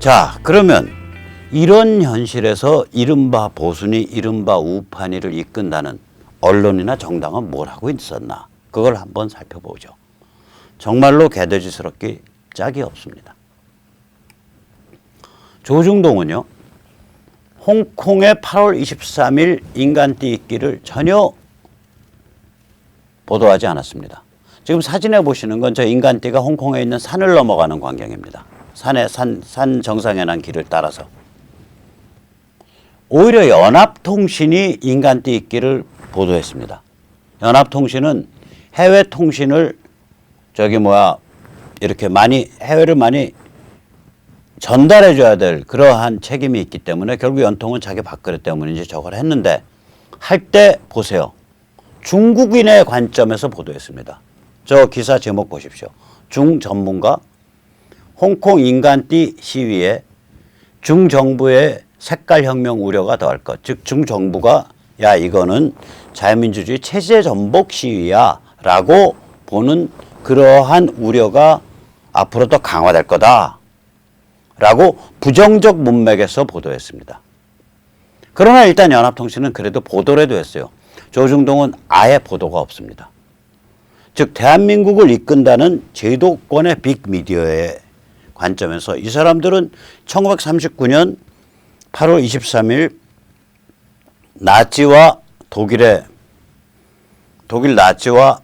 자, 그러면 이런 현실에서 이른바 보수니 이른바 우파니를 이끈다는 언론이나 정당은 뭘 하고 있었나? 그걸 한번 살펴보죠. 정말로 개돼지스럽게 짝이 없습니다. 조중동은요, 홍콩의 8월 23일 인간띠 있기를 전혀 보도하지 않았습니다. 지금 사진에 보시는 건 저 인간띠가 홍콩에 있는 산을 넘어가는 광경입니다. 산 정상에 난 길을 따라서. 오히려 연합통신이 인간띠 있기를 보도했습니다. 연합통신은 해외 통신을 이렇게 해외를 많이 전달해 줘야 될 그러한 책임이 있기 때문에 결국 연통은 자기 밥그릇 때문인지 저걸 했는데, 할 때 보세요. 중국인의 관점에서 보도했습니다. 저 기사 제목 보십시오. 중전문가 홍콩 인간띠 시위에 중정부의 색깔혁명 우려가 더할 것. 즉 중정부가 야 이거는 자유민주주의 체제 전복 시위야 라고 보는 그러한 우려가 앞으로 더 강화될 거다 라고 부정적 문맥에서 보도했습니다. 그러나 일단 연합통신은 그래도 보도라도 했어요. 조중동은 아예 보도가 없습니다. 즉 대한민국을 이끈다는 제도권의 빅미디어의 관점에서 이 사람들은 1939년 8월 23일 독일 나치와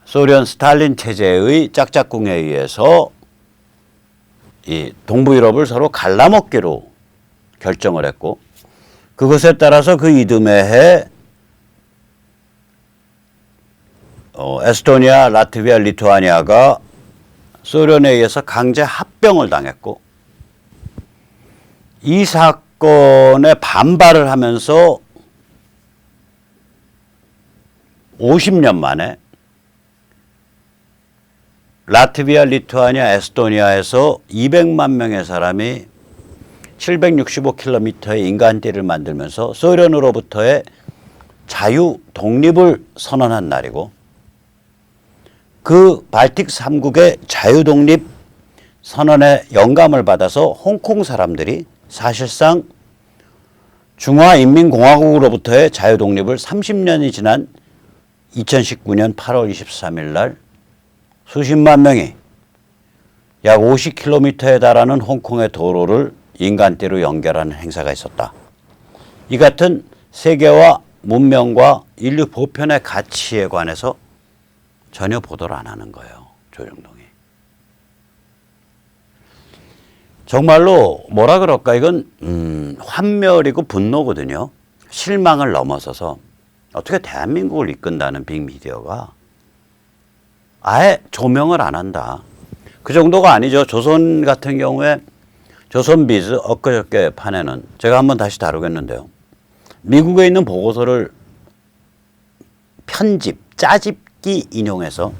소련 스탈린 체제의 짝짝꿍에 의해서 이 동부 유럽을 서로 갈라먹기로 결정을 했고, 그것에 따라서 그 이듬해에 에스토니아, 라트비아, 리투아니아가 소련에 의해서 강제 합병을 당했고, 이 사건에 반발을 하면서 50년 만에 라트비아, 리투아니아, 에스토니아에서 200만 명의 사람이 765km의 인간띠를 만들면서 소련으로부터의 자유 독립을 선언한 날이고, 그 발틱 3국의 자유 독립 선언의 영감을 받아서 홍콩 사람들이 사실상 중화인민공화국으로부터의 자유 독립을 30년이 지난 2019년 8월 23일 날 수십만 명이 약 50km에 달하는 홍콩의 도로를 인간띠로 연결하는 행사가 있었다. 이 같은 세계와 문명과 인류 보편의 가치에 관해서 전혀 보도를 안 하는 거예요. 조중동이. 정말로 뭐라 그럴까, 이건 환멸이고 분노거든요. 실망을 넘어서서 어떻게 대한민국을 이끈다는 빅미디어가 아예 조명을 안 한다. 그 정도가 아니죠. 조선 같은 경우에 조선비즈 엊그저께 판에는 제가 한번 다시 다루겠는데요. 미국에 있는 보고서를 짜집기 인용해서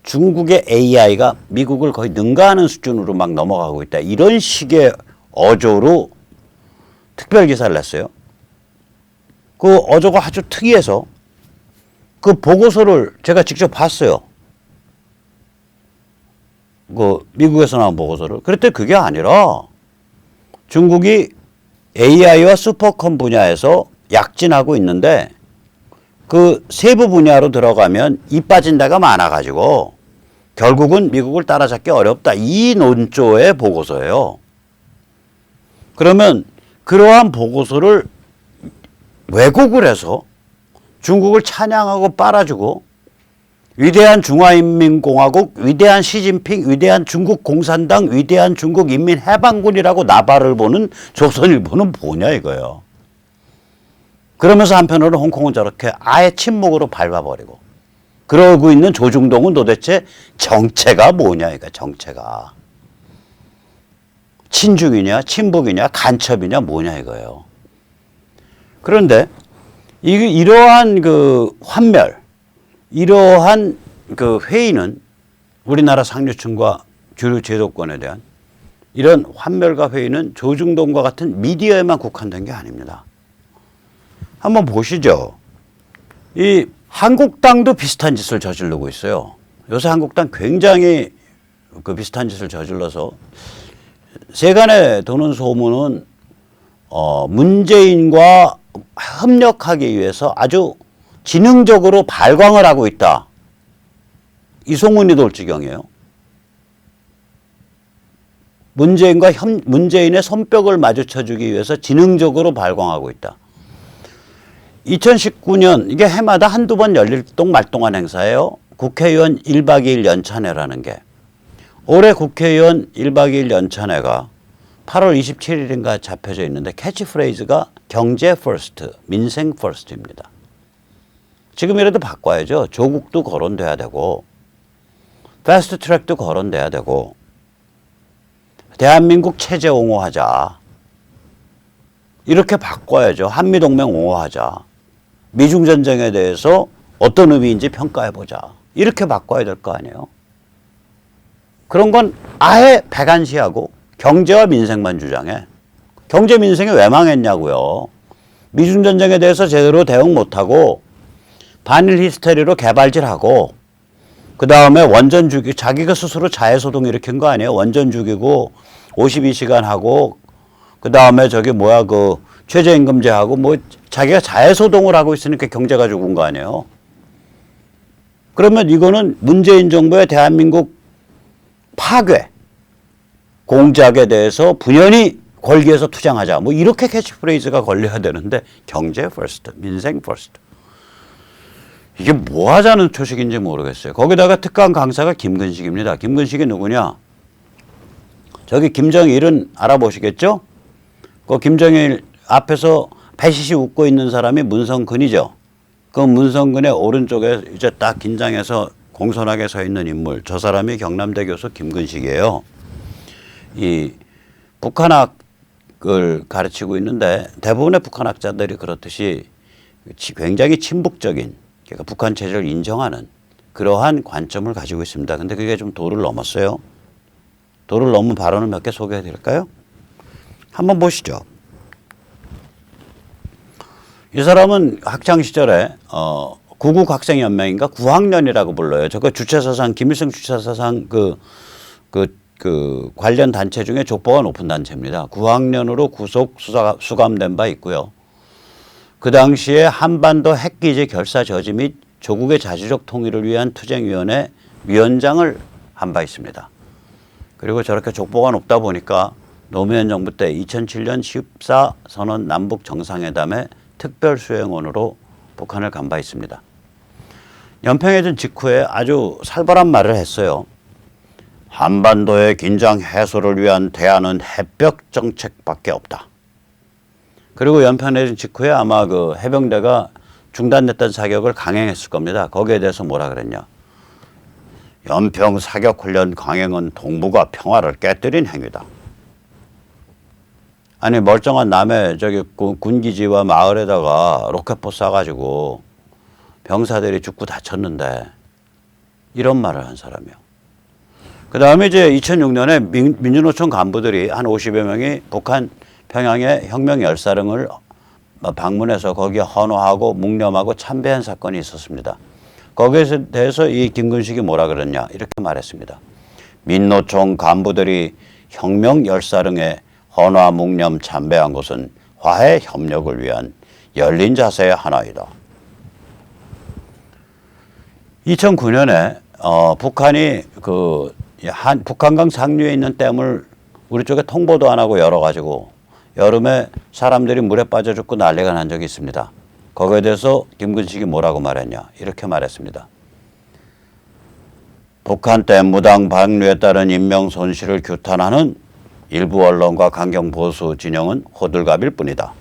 중국의 AI가 미국을 거의 능가하는 수준으로 막 넘어가고 있다. 이런 식의 어조로 특별 기사를 냈어요. 그 어조가 아주 특이해서 그 보고서를 제가 직접 봤어요. 그 미국에서 나온 보고서를. 그랬더니 그게 아니라 중국이 AI와 슈퍼컴 분야에서 약진하고 있는데 그 세부 분야로 들어가면 이 빠진 데가 많아가지고 결국은 미국을 따라잡기 어렵다. 이 논조의 보고서예요. 그러면 그러한 보고서를 왜곡을 해서 중국을 찬양하고 빨아주고 위대한 중화인민공화국, 위대한 시진핑, 위대한 중국 공산당, 위대한 중국 인민해방군이라고 나발을 보는 조선일보는 뭐냐 이거예요. 그러면서 한편으로 홍콩은 저렇게 아예 침묵으로 밟아버리고 그러고 있는 조중동은 도대체 정체가 뭐냐 이거, 정체가. 친중이냐 친북이냐 간첩이냐 뭐냐 이거예요. 그런데 이러한 그 환멸, 이러한 그 회의는 우리나라 상류층과 주류 제도권에 대한 이런 환멸과 회의는 조중동과 같은 미디어에만 국한된 게 아닙니다. 한번 보시죠. 이 한국당도 비슷한 짓을 저지르고 있어요. 요새 한국당 굉장히 그 비슷한 짓을 저질러서 세간에 도는 소문은 문재인과 협력하기 위해서 아주 지능적으로 발광을 하고 있다. 이 소문이 돌 지경이에요. 문재인의 손뼉을 마주쳐주기 위해서 지능적으로 발광하고 있다. 2019년 이게 해마다 한두 번 열릴 말동한 행사예요. 국회의원 1박 2일 연찬회라는 게. 올해 국회의원 1박 2일 연찬회가 8월 27일인가 잡혀져 있는데 캐치프레이즈가 경제 퍼스트, 민생 퍼스트입니다. 지금이라도 바꿔야죠. 조국도 거론돼야 되고 패스트 트랙도 거론돼야 되고 대한민국 체제 옹호하자. 이렇게 바꿔야죠. 한미동맹 옹호하자. 미중전쟁에 대해서 어떤 의미인지 평가해보자. 이렇게 바꿔야 될 거 아니에요. 그런 건 아예 배관시하고 경제와 민생만 주장해. 경제 민생이 왜 망했냐고요. 미중전쟁에 대해서 제대로 대응 못하고 반일 히스테리로 개발질하고 그 다음에 원전 죽이고 자기가 스스로 자해소동 일으킨 거 아니에요. 원전 죽이고 52시간 하고 그 다음에 최저임금제 하고 자기가 자해소동을 하고 있으니까 경제가 죽은 거 아니에요. 그러면 이거는 문재인 정부의 대한민국 파괴, 공작에 대해서 분연히 걸기에서 투쟁하자. 이렇게 캐치프레이즈가 걸려야 되는데 경제 퍼스트, 민생 퍼스트. 이게 뭐 하자는 초식인지 모르겠어요. 거기다가 특강 강사가 김근식입니다. 김근식이 누구냐? 저기 김정일은 알아보시겠죠? 그 김정일 앞에서 배시시 웃고 있는 사람이 문성근이죠. 그 문성근의 오른쪽에 이제 딱 긴장해서 공손하게 서 있는 인물. 저 사람이 경남대 교수 김근식이에요. 이 북한학을 가르치고 있는데 대부분의 북한학자들이 그렇듯이 굉장히 친북적인, 그러니까 북한 체제를 인정하는 그러한 관점을 가지고 있습니다. 근데 그게 좀 도를 넘었어요. 도를 넘은 발언을 몇 개 소개해 드릴까요? 한번 보시죠. 이 사람은 학창시절에 구국학생연맹인가 9학년이라고 불러요. 저거 주체사상, 김일성 주체사상 관련 단체 중에 족보가 높은 단체입니다. 9학년으로 구속 수감된 바 있고요. 그 당시에 한반도 핵기지 결사 저지 및 조국의 자주적 통일을 위한 투쟁위원회 위원장을 한 바 있습니다. 그리고 저렇게 족보가 높다 보니까 노무현 정부 때 2007년 14 선언 남북 정상회담에 특별 수행원으로 북한을 간 바 있습니다. 연평해전 직후에 아주 살벌한 말을 했어요. 한반도의 긴장 해소를 위한 대안은 해벽 정책밖에 없다. 그리고 연평해전 직후에 아마 그 해병대가 중단됐던 사격을 강행했을 겁니다. 거기에 대해서 뭐라 그랬냐. 연평 사격훈련 강행은 동북아 평화를 깨뜨린 행위다. 아니 멀쩡한 남해 저기 군기지와 마을에다가 로켓포 쏴가지고 병사들이 죽고 다쳤는데 이런 말을 한 사람이요. 그 다음에 이제 2006년에 민주노총 간부들이 한 50여 명이 북한 평양의 혁명 열사릉을 방문해서 거기에 헌화하고 묵념하고 참배한 사건이 있었습니다. 거기에 대해서 이 김근식이 뭐라 그랬냐 이렇게 말했습니다. 민노총 간부들이 혁명 열사릉에 헌화 묵념 참배한 것은 화해 협력을 위한 열린 자세의 하나이다. 2009년에 북한이 북한강 상류에 있는 댐을 우리 쪽에 통보도 안 하고 열어가지고 여름에 사람들이 물에 빠져 죽고 난리가 난 적이 있습니다. 거기에 대해서 김근식이 뭐라고 말했냐 이렇게 말했습니다. 북한 댐 무당 방류에 따른 인명 손실을 규탄하는 일부 언론과 강경 보수 진영은 호들갑일 뿐이다.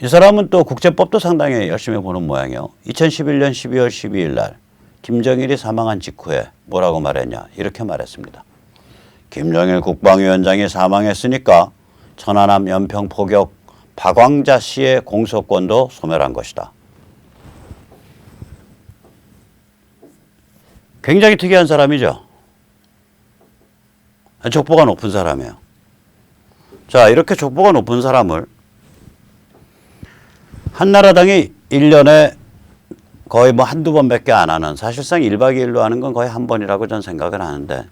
이 사람은 또 국제법도 상당히 열심히 보는 모양이에요. 2011년 12월 12일 날 김정일이 사망한 직후에 뭐라고 말했냐 이렇게 말했습니다. 김정일 국방위원장이 사망했으니까 천안함 연평 포격 박광자 씨의 공소권도 소멸한 것이다. 굉장히 특이한 사람이죠. 족보가 높은 사람이에요. 자, 이렇게 족보가 높은 사람을 한나라당이 1년에 거의 한두 번밖에 안 하는, 사실상 1박 2일로 하는 건 거의 한 번이라고 저는 생각을 하는데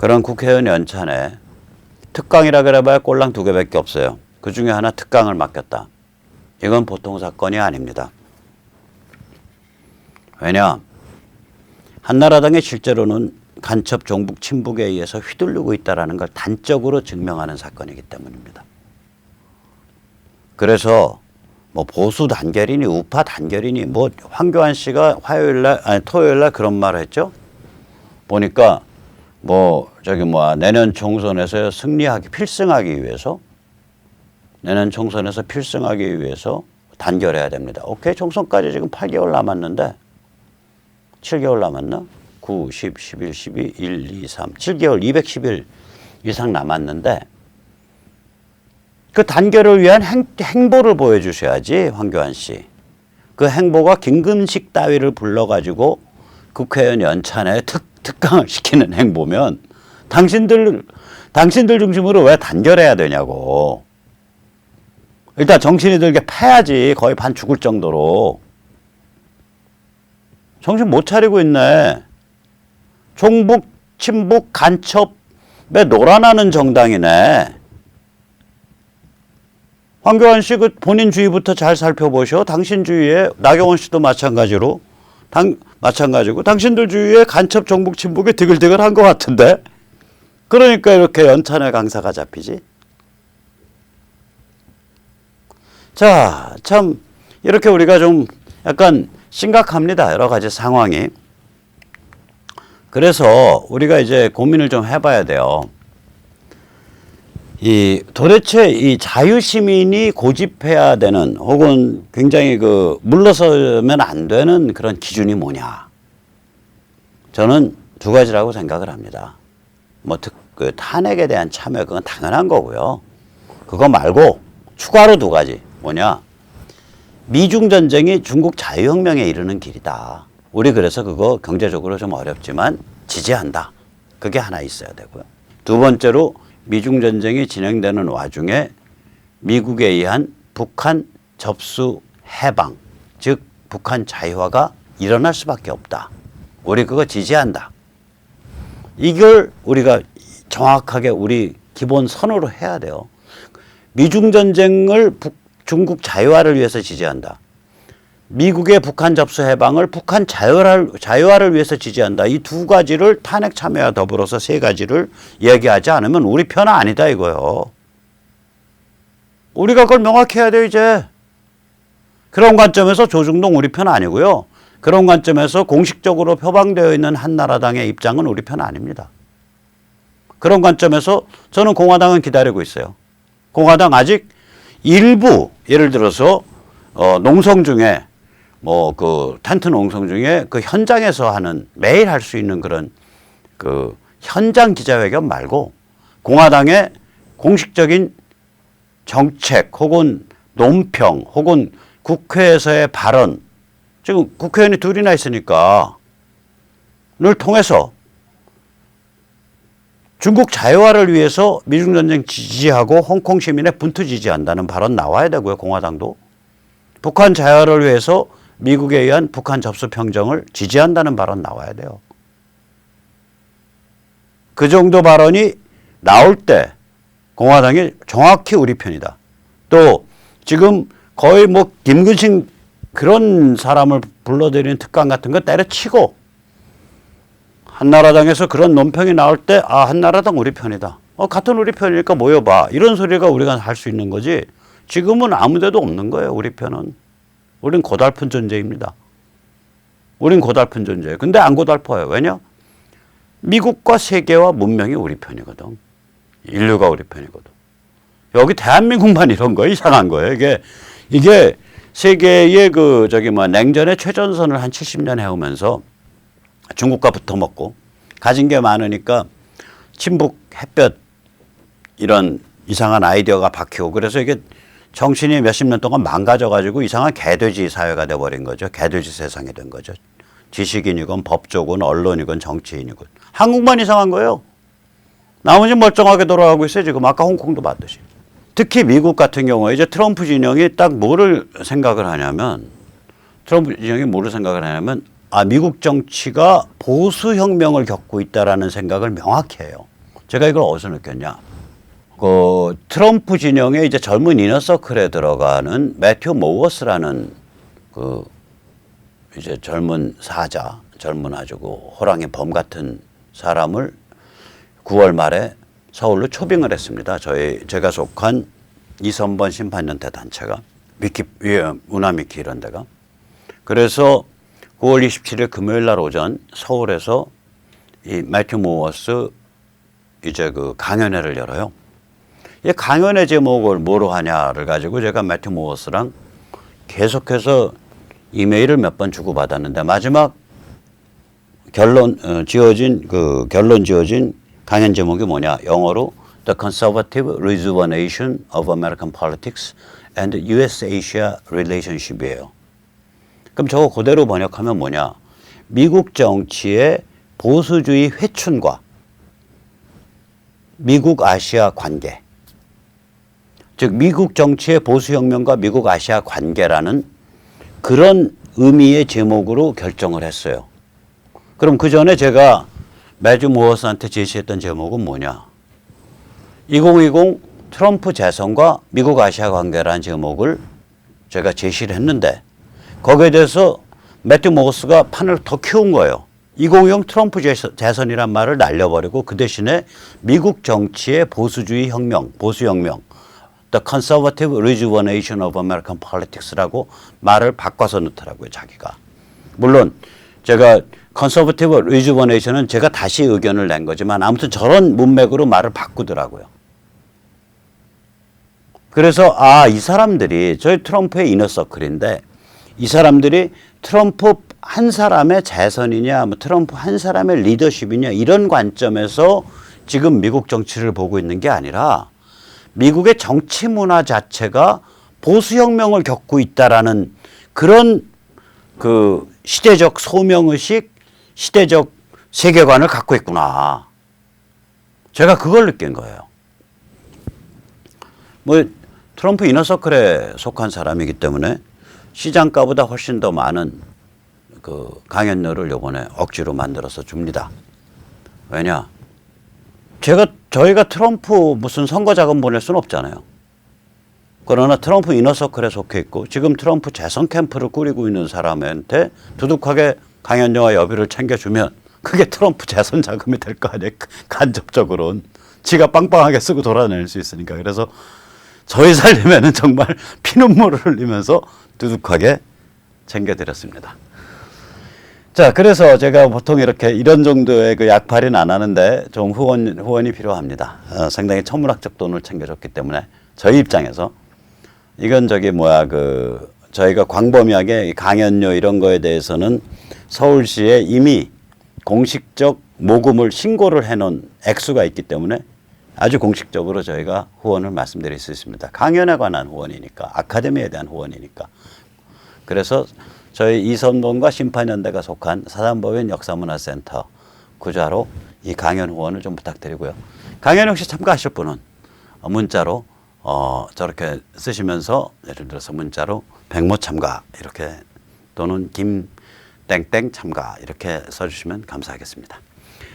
그런 국회의원 연찬에 특강이라 그래봐야 꼴랑 2개밖에 없어요. 그 중에 하나 특강을 맡겼다. 이건 보통 사건이 아닙니다. 왜냐? 한나라당이 실제로는 간첩 종북 친북에 의해서 휘둘리고 있다는 걸 단적으로 증명하는 사건이기 때문입니다. 그래서 뭐 보수 단결이니 우파 단결이니 뭐 황교안 씨가 토요일날 그런 말을 했죠. 보니까 내년 총선에서 필승하기 위해서 내년 총선에서 필승하기 위해서 단결해야 됩니다. 오케이, 총선까지 지금 8개월 남았는데 7개월 남았나? 9, 10, 11, 12, 1, 2, 3, 7개월 210일 이상 남았는데 그 단결을 위한 행보를 보여주셔야지, 황교안 씨. 그 행보가 김금식 따위를 불러가지고 국회의원 연찬에 특강을 시키는 행보면 당신들 중심으로 왜 단결해야 되냐고. 일단 정신이 들게 패야지. 거의 반 죽을 정도로. 정신 못 차리고 있네. 종북, 친북, 간첩에 놀아나는 정당이네. 황교안 씨 그 본인 주위부터 잘 살펴보셔. 당신 주위에 나경원 씨도 마찬가지고 당신들 주위에 간첩, 종북, 친북이 드글드글한 것 같은데. 그러니까 이렇게 연찬회 강사가 잡히지. 자, 참 이렇게 우리가 좀 약간 심각합니다. 여러 가지 상황이. 그래서 우리가 이제 고민을 좀 해봐야 돼요. 도대체 이 자유시민이 고집해야 되는 혹은 굉장히 물러서면 안 되는 그런 기준이 뭐냐. 저는 2가지라고 생각을 합니다. 탄핵에 대한 참여, 그건 당연한 거고요. 그거 말고 추가로 2가지. 뭐냐. 미중 전쟁이 중국 자유혁명에 이르는 길이다. 우리 그래서 그거 경제적으로 좀 어렵지만 지지한다. 그게 하나 있어야 되고요. 2번째로 미중 전쟁이 진행되는 와중에 미국에 의한 북한 접수 해방, 즉 북한 자유화가 일어날 수밖에 없다. 우리 그거 지지한다. 이걸 우리가 정확하게 우리 기본 선으로 해야 돼요. 미중 전쟁을 중국 자유화를 위해서 지지한다. 미국의 북한 접수 해방을 북한 자유화를 위해서 지지한다. 이 2가지를 탄핵 참여와 더불어서 3가지를 얘기하지 않으면 우리 편은 아니다 이거요. 우리가 그걸 명확히 해야 돼요 이제. 그런 관점에서 조중동 우리 편 아니고요. 그런 관점에서 공식적으로 표방되어 있는 한나라당의 입장은 우리 편 아닙니다. 그런 관점에서 저는 공화당은 기다리고 있어요. 공화당 아직 일부 예를 들어서 농성 중에 텐트 농성 중에 그 현장에서 하는 매일 할 수 있는 그런 그 현장 기자회견 말고 공화당의 공식적인 정책 혹은 논평 혹은 국회에서의 발언, 지금 국회의원이 2이나 있으니까 를 통해서 중국 자유화를 위해서 미중전쟁 지지하고 홍콩 시민의 분투 지지한다는 발언 나와야 되고요. 공화당도. 북한 자유화를 위해서 미국에 의한 북한 접수 평정을 지지한다는 발언 나와야 돼요. 그 정도 발언이 나올 때 공화당이 정확히 우리 편이다. 또 지금 거의 김근식 그런 사람을 불러들이는 특강 같은 거 때려치고 한나라당에서 그런 논평이 나올 때 한나라당 우리 편이다. 같은 우리 편이니까 모여봐. 이런 소리가 우리가 할 수 있는 거지. 지금은 아무 데도 없는 거예요. 우리 편은. 우린 고달픈 존재입니다. 우린 고달픈 존재예요. 근데 안 고달퍼요. 왜냐? 미국과 세계와 문명이 우리 편이거든. 인류가 우리 편이거든. 여기 대한민국만 이런 거 이상한 거예요. 이게 세계의 냉전의 최전선을 한 70년 해오면서 중국과 붙어먹고 가진 게 많으니까 친북, 햇볕 이런 이상한 아이디어가 박히고 그래서 이게 정신이 몇십 년 동안 망가져가지고 이상한 개돼지 사회가 돼버린 거죠. 개돼지 세상이 된 거죠. 지식인이건 법조건 언론이건 정치인이건. 한국만 이상한 거예요. 나머지 멀쩡하게 돌아가고 있어요. 지금 아까 홍콩도 봤듯이. 특히 미국 같은 경우에 이제 트럼프 진영이 딱 뭐를 생각을 하냐면 미국 정치가 보수혁명을 겪고 있다라는 생각을 명확히 해요. 제가 이걸 어디서 느꼈냐? 그 트럼프 진영의 이제 젊은 이너서클에 들어가는 매튜 모워스라는 그 이제 젊은 사자, 젊은 아주 그 호랑이 범 같은 사람을 9월 말에 서울로 초빙을 했습니다. 제가 속한 이선번 심판연대 단체가 우나미키 이런 데가. 그래서 9월 27일 금요일 날 오전 서울에서 이 매튜 모워스 이제 그 강연회를 열어요. 이 강연회 제목을 뭐로 하냐를 가지고 제가 매튜 모워스랑 계속해서 이메일을 몇 번 주고받았는데 마지막 결론 지어진 강연 제목이 뭐냐? 영어로 The Conservative Rejuvenation of American Politics and U.S.-Asia Relationship이에요. 그럼 저거 그대로 번역하면 뭐냐? 미국 정치의 보수주의 회춘과 미국 아시아 관계, 즉 미국 정치의 보수혁명과 미국 아시아 관계라는 그런 의미의 제목으로 결정을 했어요. 그럼 그 전에 제가 매튜 모워스한테 제시했던 제목은 뭐냐? 2020 트럼프 재선과 미국 아시아 관계라는 제목을 제가 제시를 했는데 거기에 대해서 매튜 모워스가 판을 더 키운 거예요. 2020 트럼프 재선이란 말을 날려버리고 그 대신에 미국 정치의 보수주의 혁명, 보수혁명, The Conservative Rejuvenation of American Politics라고 말을 바꿔서 넣더라고요, 자기가. 물론 제가 Conservative Rejuvenation은 제가 다시 의견을 낸 거지만 아무튼 저런 문맥으로 말을 바꾸더라고요. 그래서 이 사람들이 저희 트럼프의 이너서클인데 이 사람들이 트럼프 한 사람의 재선이냐 트럼프 한 사람의 리더십이냐 이런 관점에서 지금 미국 정치를 보고 있는 게 아니라 미국의 정치 문화 자체가 보수혁명을 겪고 있다라는 그런 그 시대적 소명의식, 시대적 세계관을 갖고 있구나. 제가 그걸 느낀 거예요. 뭐 트럼프 이너서클에 속한 사람이기 때문에 시장가보다 훨씬 더 많은 그 강연료를 이번에 억지로 만들어서 줍니다. 왜냐? 저희가 트럼프 무슨 선거 자금 보낼 수는 없잖아요. 그러나 트럼프 이너서클에 속해 있고 지금 트럼프 재선 캠프를 꾸리고 있는 사람한테 두둑하게 강연료와 여비를 챙겨주면 그게 트럼프 재선 자금이 될 거 아니에요. 간접적으로는. 지가 빵빵하게 쓰고 돌아다닐 수 있으니까. 그래서 저희 살림에는 정말 피눈물을 흘리면서 두둑하게 챙겨드렸습니다. 자, 그래서 제가 보통 이런 정도의 그 약팔이는 안 하는데 좀 후원이 필요합니다. 상당히 천문학적 돈을 챙겨줬기 때문에 저희 입장에서 이건 저희가 광범위하게 강연료 이런 거에 대해서는 서울시에 이미 공식적 모금을 신고를 해놓은 액수가 있기 때문에 아주 공식적으로 저희가 후원을 말씀드릴 수 있습니다. 강연에 관한 후원이니까, 아카데미에 대한 후원이니까. 그래서 저희 이선범과 심판연대가 속한 사단법인 역사문화센터 구좌로 이 강연 후원을 좀 부탁드리고요. 강연 혹시 참가하실 분은 문자로 저렇게 쓰시면서 예를 들어서 문자로 백모 참가 이렇게 또는 김땡땡 참가 이렇게 써주시면 감사하겠습니다.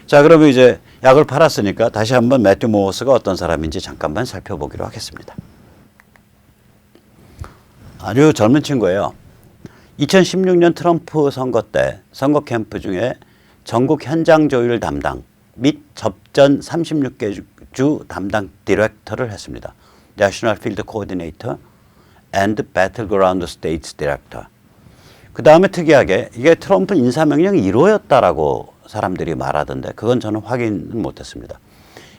자, 그러면 이제 약을 팔았으니까 다시 한번 매튜 모워스가 어떤 사람인지 잠깐만 살펴보기로 하겠습니다. 아주 젊은 친구예요. 2016년 트럼프 선거 때 선거 캠프 중에 전국 현장 조율 담당 및 접전 36개 주 담당 디렉터를 했습니다. National Field Coordinator and Battleground States Director. 그 다음에 특이하게 이게 트럼프 인사명령 1호였다라고 사람들이 말하던데 그건 저는 확인은 못했습니다.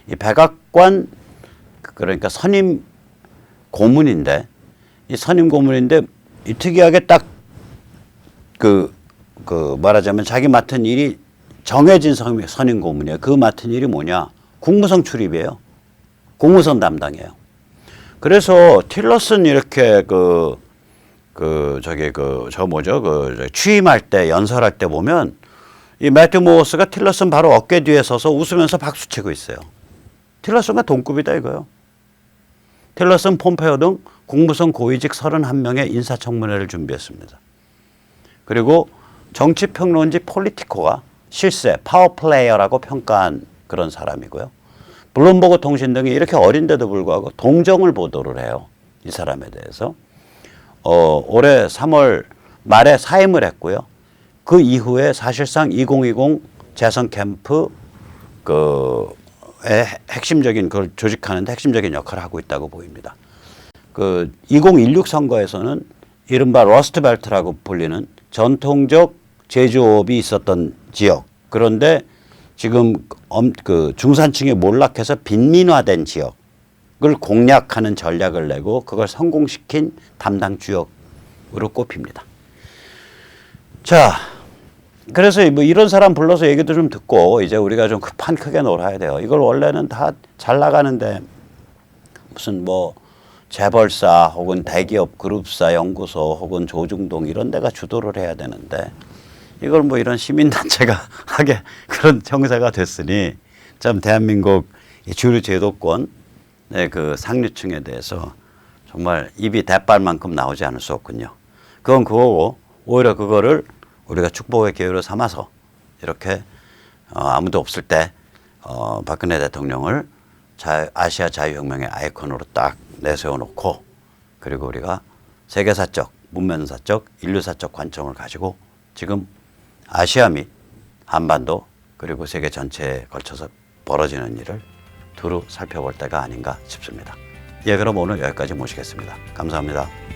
이 백악관 그러니까 선임 고문인데 이 선임 고문인데 이 특이하게 딱 말하자면 자기 맡은 일이 정해진 선임 고문이에요. 그 맡은 일이 뭐냐? 국무성 출입이에요. 국무선 담당이에요. 그래서 틸러슨 이렇게 취임할 때 연설할 때 보면 이 매튜 모워스가 틸러슨 바로 어깨 뒤에 서서 웃으면서 박수 치고 있어요. 틸러슨과 동급이다 이거요. 틸러슨, 폼페오 등 국무성 고위직 31명의 인사청문회를 준비했습니다. 그리고 정치평론지 폴리티코가 실세, 파워플레이어라고 평가한 그런 사람이고요. 블룸버그 통신 등이 이렇게 어린데도 불구하고 동정을 보도를 해요. 이 사람에 대해서. 올해 3월 말에 사임을 했고요. 그 이후에 사실상 2020 재선 캠프 의 핵심적인 그걸 조직하는데 핵심적인 역할을 하고 있다고 보입니다. 2016 선거에서는 이른바 러스트벨트라고 불리는 전통적 제조업이 있었던 지역. 그런데 지금 중산층이 몰락해서 빈민화된 지역을 공략하는 전략을 내고 그걸 성공시킨 담당 주역으로 꼽힙니다. 자, 그래서 뭐 이런 사람 불러서 얘기도 좀 듣고 이제 우리가 좀 판 크게 놀아야 돼요. 이걸 원래는 다 잘 나가는데 무슨 뭐 재벌사 혹은 대기업 그룹사 연구소 혹은 조중동 이런 데가 주도를 해야 되는데 이걸 뭐 이런 시민단체가 하게 그런 형사가 됐으니 참 대한민국 주류 제도권의 그 상류층에 대해서 정말 입이 대빨만큼 나오지 않을 수 없군요. 그건 그거고 오히려 그거를 우리가 축복의 기회로 삼아서 이렇게 아무도 없을 때 박근혜 대통령을 아시아 자유혁명의 아이콘으로 딱 내세워 놓고 그리고 우리가 세계사적, 문명사적, 인류사적 관점을 가지고 지금 아시아 및 한반도 그리고 세계 전체에 걸쳐서 벌어지는 일을 두루 살펴볼 때가 아닌가 싶습니다. 예, 그럼 오늘 여기까지 모시겠습니다. 감사합니다.